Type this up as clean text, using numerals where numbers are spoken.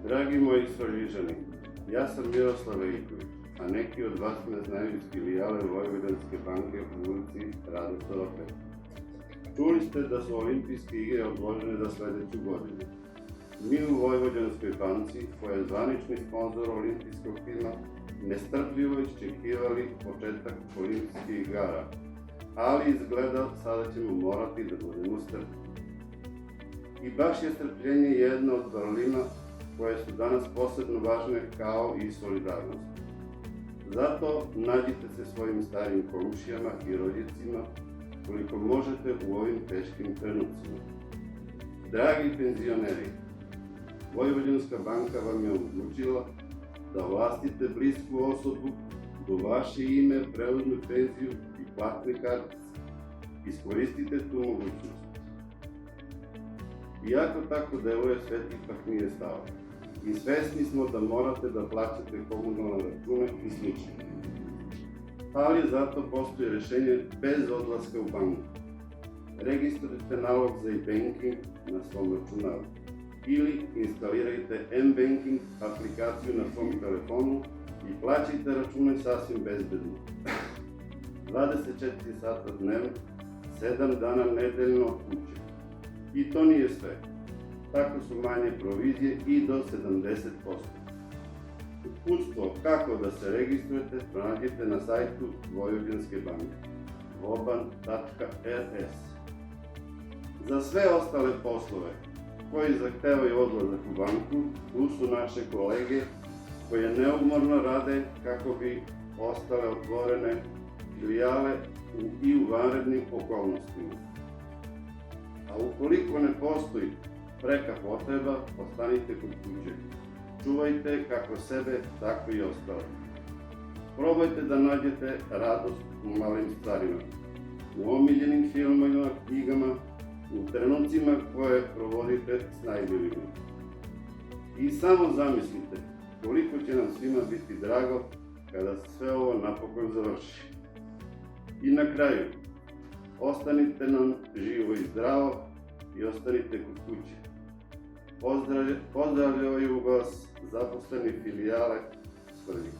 Dragi moji Svrljižani, ja sam Miroslav Veljković, a neki od vas me znaju iz filijale Vojvođanske banke u ulici Radosava 5. Čuli ste da su olimpijske igre odložene za sledeću godinu. Mi u Vojvođanskoj banci, koja je zvanični sponzor olimpijskog tima, nestrpljivo iščekivali početak olimpijskih igara, ali izgleda sada ćemo morati da budemo strpljivi. I baš je strpljenje jedna od vrlina koje su danas posebno važne, kao i solidarnost. Zato nađite se svojim starim komšijama i rođacima koliko možete u ovim teškim trenucima. Dragi penzioneri, Vojvođanska banka vam je omogućila da vlastite blisku osobu do vaše ime preuzme penziju i platne kartice. Iskoristite tu mogućnost. Iako tako deluje, svet ipak nije stao. I svesni smo da morate da plaćate komunalne račune i slično. Ali zato postoji rešenje bez odlaska u banku. Registrujte nalog za e-banking na svom računaru ili instalirajte m-banking aplikaciju na svom telefonu i plaćajte račune sasvim bezbedno. 24 sata dnevno, 7 dana nedeljno od kuće. I to nije sve. Tako su manje provizije i do 70%. Uputstvo kako da se registrujete pronađite na sajtu Vojvođanske banke voban.rs. Za sve ostale poslove koji zahtevaju odlazak u banku, tu su naše kolege koje neumorno rade kako bi ostale otvorene filijale i u vanrednim okolnostima. A ukoliko ne postoji preka potreba, ostanite kod kuće. Čuvajte kako sebe, tako i ostale. Probajte da nađete radost u malim stvarima, u omiljenim filmovima, knjigama, u trenucima koje provodite s najmilijima. I samo zamislite koliko će nam svima biti drago kada se sve ovo napokon završi. I na kraju, ostanite nam živo i zdravo i ostanite kod kuće. Pozdravljaju vas zaposleni filijale Svrljig.